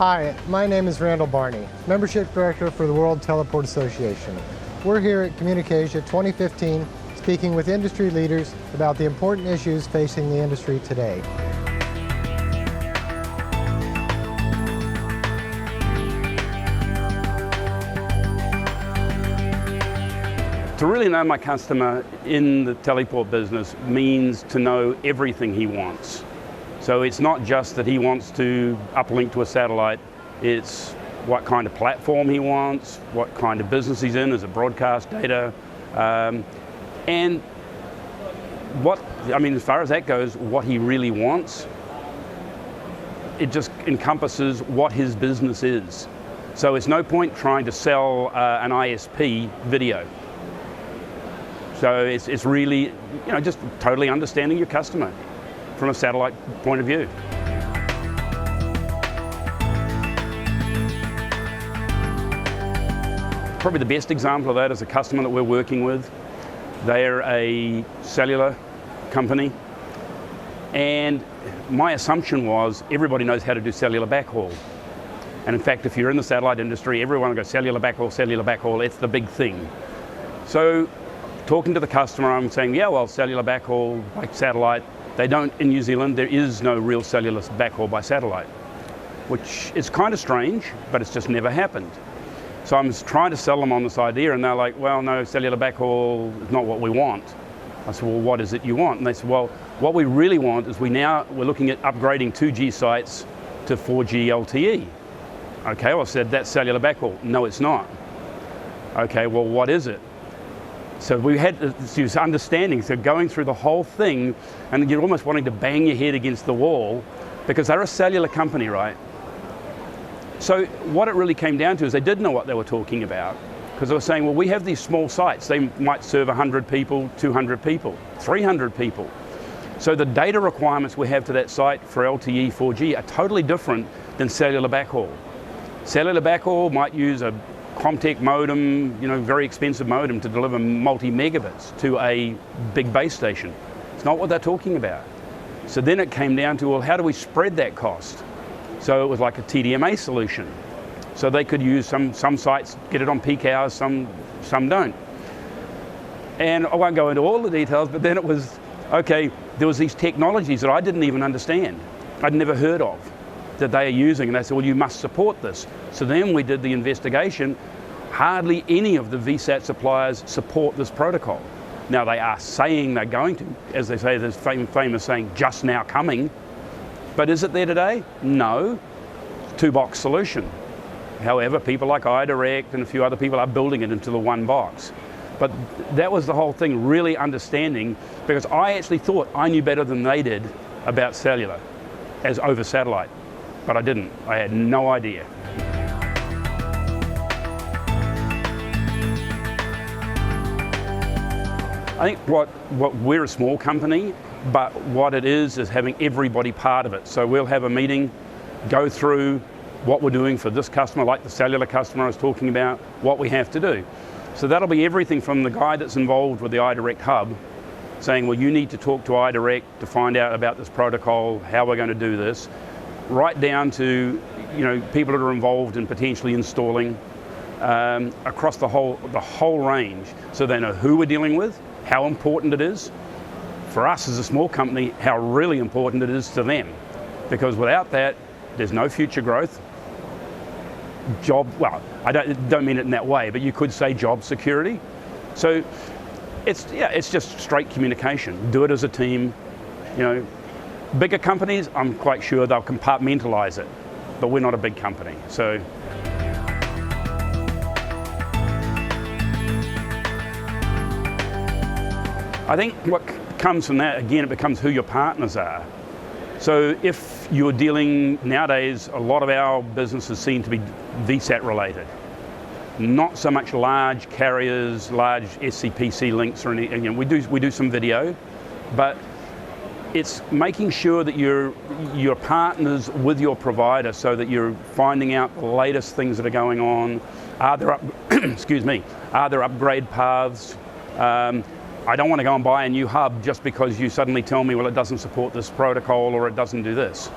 Hi, my name is Randall Barney, Membership Director for the World Teleport Association. We're here at CommunicAsia 2015 speaking with industry leaders about the important issues facing the industry today. To really know my customer in the teleport business means to know everything he wants. So it's not just that he wants to uplink to a satellite, it's what kind of platform he wants, what kind of business he's in, is it broadcast data, and as far as that goes, what he really wants, it just encompasses what his business is. So it's no point trying to sell an ISP video. So it's really, just totally understanding your customer from a satellite point of view. Probably the best example of that is a customer that we're working with. They're a cellular company, and my assumption was everybody knows how to do cellular backhaul. And in fact, if you're in the satellite industry, everyone goes cellular backhaul, it's the big thing. So talking to the customer, I'm saying, yeah, well, cellular backhaul by satellite, they don't in New Zealand, there is no real cellular backhaul by satellite, which is kind of strange, but it's just never happened. So I'm trying to sell them on this idea, and they're like, well, no, cellular backhaul is not what we want. I said, well, what is it you want? And they said, well, what we really want is we're looking at upgrading 2G sites to 4G LTE. Okay, well, I said, that's cellular backhaul. No, it's not. Okay, well, what is it? So we had this understanding, so going through the whole thing, and you're almost wanting to bang your head against the wall, because they're a cellular company, right? So what it really came down to is they did know what they were talking about, because they were saying, well, we have these small sites, they might serve 100 people, 200 people, 300 people. So the data requirements we have to that site for LTE 4G are totally different than cellular backhaul. Cellular backhaul might use a Comtech modem, very expensive modem to deliver multi-megabits to a big base station. It's not what they're talking about. So then it came down to, well, how do we spread that cost? So it was like a TDMA solution. So they could use some sites, get it on peak hours, some don't. And I won't go into all the details, but then it was, okay, there was these technologies that I didn't even understand. I'd never heard of, that they are using, and they said, well, you must support this. So then we did the investigation. Hardly any of the VSAT suppliers support this protocol. Now they are saying they're going to, as they say, there's famous saying, just now coming. But is it there today? No. Two-box solution. However, people like iDirect and a few other people are building it into the one box. But that was the whole thing, really understanding, because I actually thought I knew better than they did about cellular as over satellite. But I didn't. I had no idea. I think we're a small company, but what it is having everybody part of it. So we'll have a meeting, go through what we're doing for this customer, like the cellular customer I was talking about, what we have to do. So that'll be everything from the guy that's involved with the iDirect hub, saying, well, you need to talk to iDirect to find out about this protocol, how we're going to do this, right down to people that are involved in potentially installing across the whole range, so they know who we're dealing with, how important it is. For us as a small company, how really important it is to them, because without that, there's no future growth. Well, I don't mean it in that way, but you could say job security. So it's just straight communication. Do it as a team. Bigger companies, I'm quite sure they'll compartmentalize it, but we're not a big company. So I think what comes from that, again, it becomes who your partners are. So if you're dealing, nowadays, a lot of our businesses seem to be VSAT related. Not so much large carriers, large SCPC links or anything. We do some video, but it's making sure that you're partners with your provider, so that you're finding out the latest things that are going on. Are there are there upgrade paths? I don't want to go and buy a new hub just because you suddenly tell me, well, it doesn't support this protocol or it doesn't do this.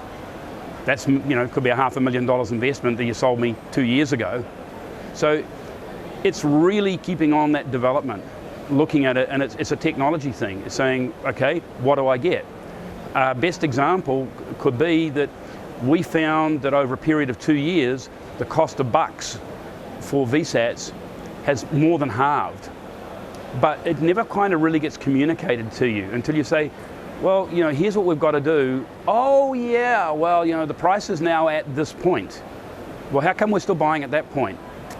That's, could be a $500,000 investment that you sold me 2 years ago. So it's really keeping on that development, looking at it, and it's a technology thing. It's saying, okay, what do I get? Best example could be that we found that over a period of 2 years, the cost of bucks for VSATs has more than halved. But it never kind of really gets communicated to you until you say, well, here's what we've got to do. Oh yeah, well, the price is now at this point. Well, how come we're still buying at that point?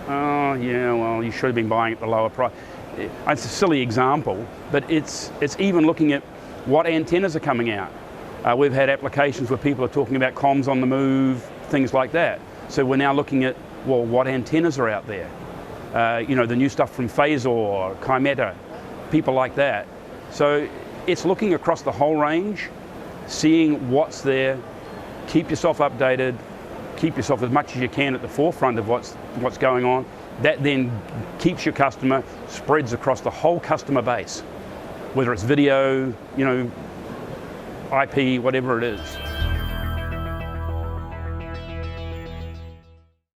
Oh yeah, well, you should have been buying at the lower price. It's a silly example, but it's even looking at what antennas are coming out. We've had applications where people are talking about comms on the move, things like that. So we're now looking at, well, what antennas are out there? The new stuff from Phasor, Kymeta, people like that. So it's looking across the whole range, seeing what's there, keep yourself updated, keep yourself as much as you can at the forefront of what's going on. That then keeps your customer, spreads across the whole customer base, whether it's video, IP, whatever it is.